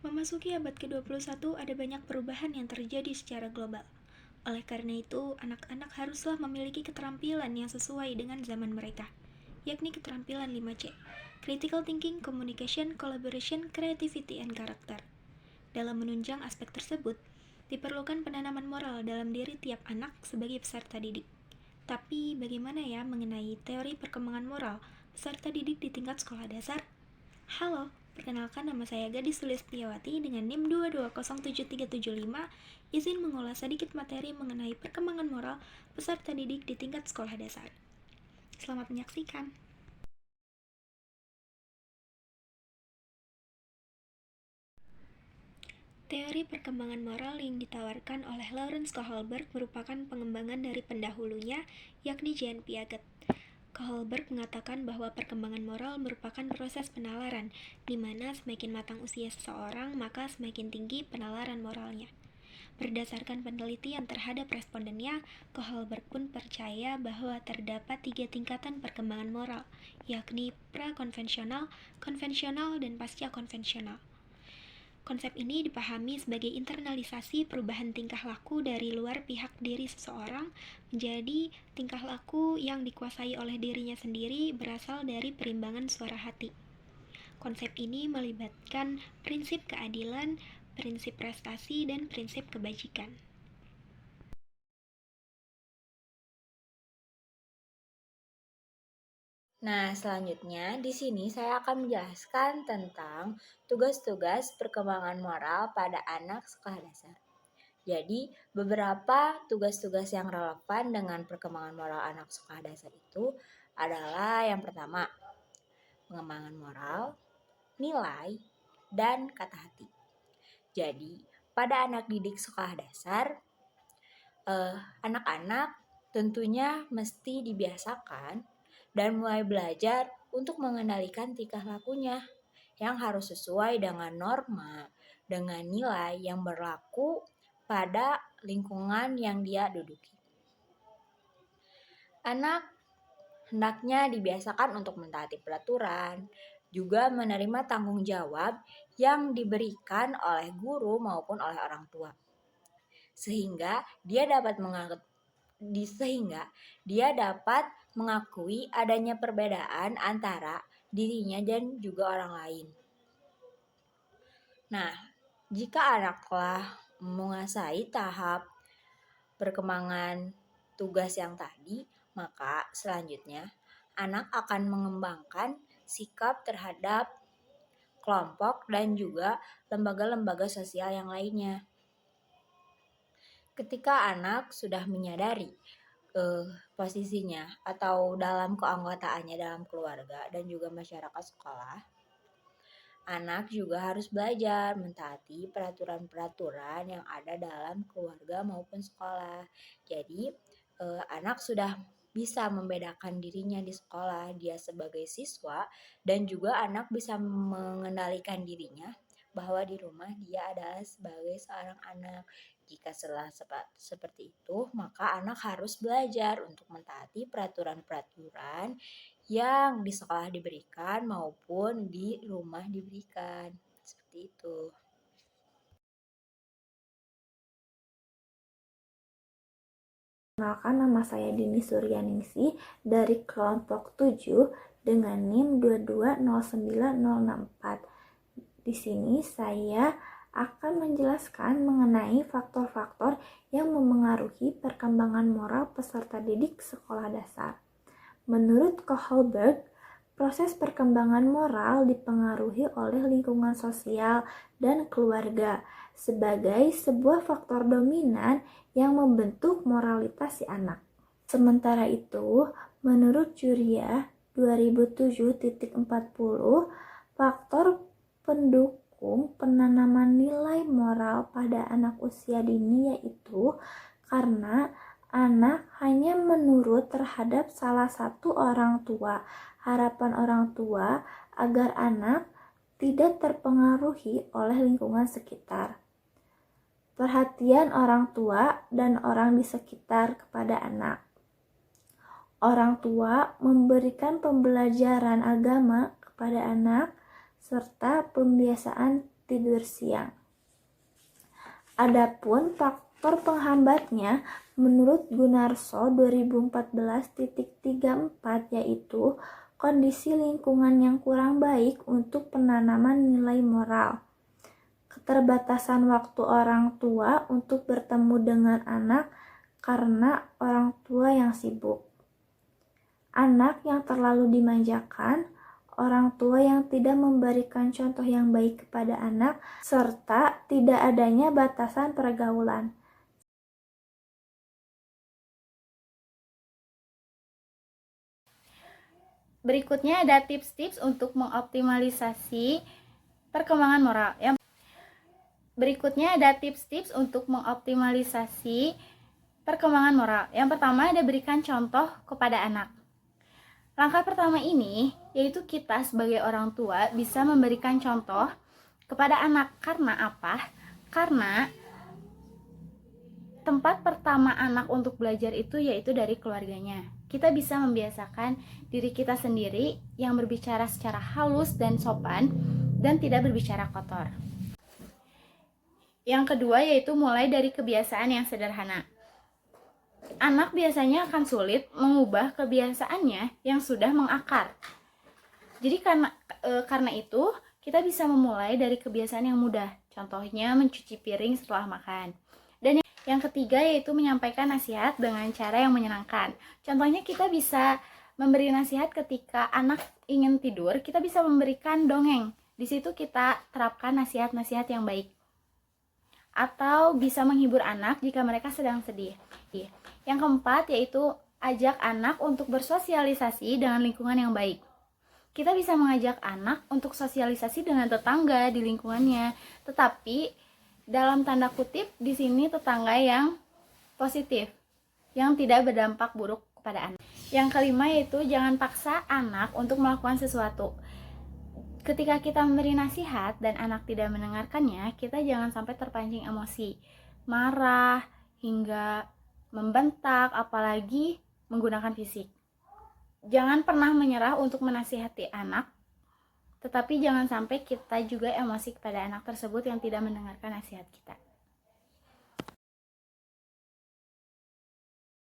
Memasuki abad ke-21, ada banyak perubahan yang terjadi secara global. Oleh karena itu, anak-anak haruslah memiliki keterampilan yang sesuai dengan zaman mereka, yakni keterampilan 5C: Critical Thinking, Communication, Collaboration, Creativity, and Character. Dalam menunjang aspek tersebut, diperlukan penanaman moral dalam diri tiap anak sebagai peserta didik. Tapi bagaimana ya mengenai teori perkembangan moral peserta didik di tingkat sekolah dasar? Halo, perkenalkan nama saya Gadis Sulistiawati dengan NIM 2207375. Izin mengulas sedikit materi mengenai perkembangan moral peserta didik di tingkat sekolah dasar. Selamat menyaksikan. Teori perkembangan moral yang ditawarkan oleh Lawrence Kohlberg merupakan pengembangan dari pendahulunya, yakni Jean Piaget. Kohlberg mengatakan bahwa perkembangan moral merupakan proses penalaran, di mana semakin matang usia seseorang, maka semakin tinggi penalaran moralnya. Berdasarkan penelitian terhadap respondennya, Kohlberg pun percaya bahwa terdapat 3 tingkatan perkembangan moral, yakni pra-konvensional, konvensional, dan pasca-konvensional. Konsep ini dipahami sebagai internalisasi perubahan tingkah laku dari luar pihak diri seseorang menjadi tingkah laku yang dikuasai oleh dirinya sendiri berasal dari perimbangan suara hati. Konsep ini melibatkan prinsip keadilan, prinsip prestasi, dan prinsip kebajikan. Nah, selanjutnya di sini saya akan menjelaskan tentang tugas-tugas perkembangan moral pada anak sekolah dasar. Jadi, beberapa tugas-tugas yang relevan dengan perkembangan moral anak sekolah dasar itu adalah yang pertama, pengembangan moral, nilai, dan kata hati. Jadi, pada anak didik sekolah dasar, anak-anak tentunya mesti dibiasakan dan mulai belajar untuk mengendalikan tingkah lakunya yang harus sesuai dengan norma, dengan nilai yang berlaku pada lingkungan yang dia duduki. Anak hendaknya dibiasakan untuk mentaati peraturan, juga menerima tanggung jawab yang diberikan oleh guru maupun oleh orang tua. Sehingga dia dapat mengakui adanya perbedaan antara dirinya dan juga orang lain. Nah, jika anak telah menguasai tahap perkembangan tugas yang tadi, maka selanjutnya anak akan mengembangkan sikap terhadap kelompok dan juga lembaga-lembaga sosial yang lainnya. Ketika anak sudah menyadari posisinya atau dalam keanggotaannya dalam keluarga dan juga masyarakat sekolah, anak juga harus belajar mentaati peraturan-peraturan yang ada dalam keluarga maupun sekolah. Jadi, anak sudah bisa membedakan dirinya di sekolah, dia sebagai siswa, dan juga anak bisa mengendalikan dirinya bahwa di rumah dia adalah sebagai seorang anak. Jika setelah seperti itu, maka anak harus belajar untuk mentaati peraturan-peraturan yang di sekolah diberikan maupun di rumah diberikan. Seperti itu. Perkenalkan, nama saya Dini Suryaningsih dari kelompok 7 dengan NIM 2209064. Di sini saya akan menjelaskan mengenai faktor-faktor yang memengaruhi perkembangan moral peserta didik sekolah dasar. Menurut Kohlberg, proses perkembangan moral dipengaruhi oleh lingkungan sosial dan keluarga sebagai sebuah faktor dominan yang membentuk moralitas si anak. Sementara itu, menurut Juria 2007.40, faktor pendukung penanaman nilai moral pada anak usia dini yaitu karena anak hanya menurut terhadap salah satu orang tua. Harapan orang tua agar anak tidak terpengaruhi oleh lingkungan sekitar. Perhatian orang tua dan orang di sekitar kepada anak. Orang tua memberikan pembelajaran agama kepada anak serta pembiasaan tidur siang. Adapun faktor penghambatnya menurut Gunarso 2014.34 yaitu kondisi lingkungan yang kurang baik untuk penanaman nilai moral, keterbatasan waktu orang tua untuk bertemu dengan anak karena orang tua yang sibuk, anak yang terlalu dimanjakan, orang tua yang tidak memberikan contoh yang baik kepada anak, serta tidak adanya batasan pergaulan. Berikutnya ada tips-tips untuk mengoptimalisasi perkembangan moral. Yang pertama ada berikan contoh kepada anak. Langkah pertama ini yaitu kita sebagai orang tua bisa memberikan contoh kepada anak. Karena apa? Karena tempat pertama anak untuk belajar itu yaitu dari keluarganya. Kita bisa membiasakan diri kita sendiri yang berbicara secara halus dan sopan dan tidak berbicara kotor. Yang kedua yaitu mulai dari kebiasaan yang sederhana. Anak biasanya akan sulit mengubah kebiasaannya yang sudah mengakar. Jadi karena itu kita bisa memulai dari kebiasaan yang mudah. Contohnya mencuci piring setelah makan. Dan yang ketiga yaitu menyampaikan nasihat dengan cara yang menyenangkan. Contohnya kita bisa memberi nasihat ketika anak ingin tidur, kita bisa memberikan dongeng. Di situ kita terapkan nasihat-nasihat yang baik. Atau bisa menghibur anak jika mereka sedang sedih. Yang keempat yaitu ajak anak untuk bersosialisasi dengan lingkungan yang baik. Kita bisa mengajak anak untuk sosialisasi dengan tetangga di lingkungannya, tetapi dalam tanda kutip di sini tetangga yang positif, yang tidak berdampak buruk kepada anak. Yang kelima yaitu jangan paksa anak untuk melakukan sesuatu. Ketika kita memberi nasihat dan anak tidak mendengarkannya, kita jangan sampai terpancing emosi, marah, hingga membentak, apalagi menggunakan fisik. Jangan pernah menyerah untuk menasihati anak, tetapi jangan sampai kita juga emosi kepada anak tersebut yang tidak mendengarkan nasihat kita.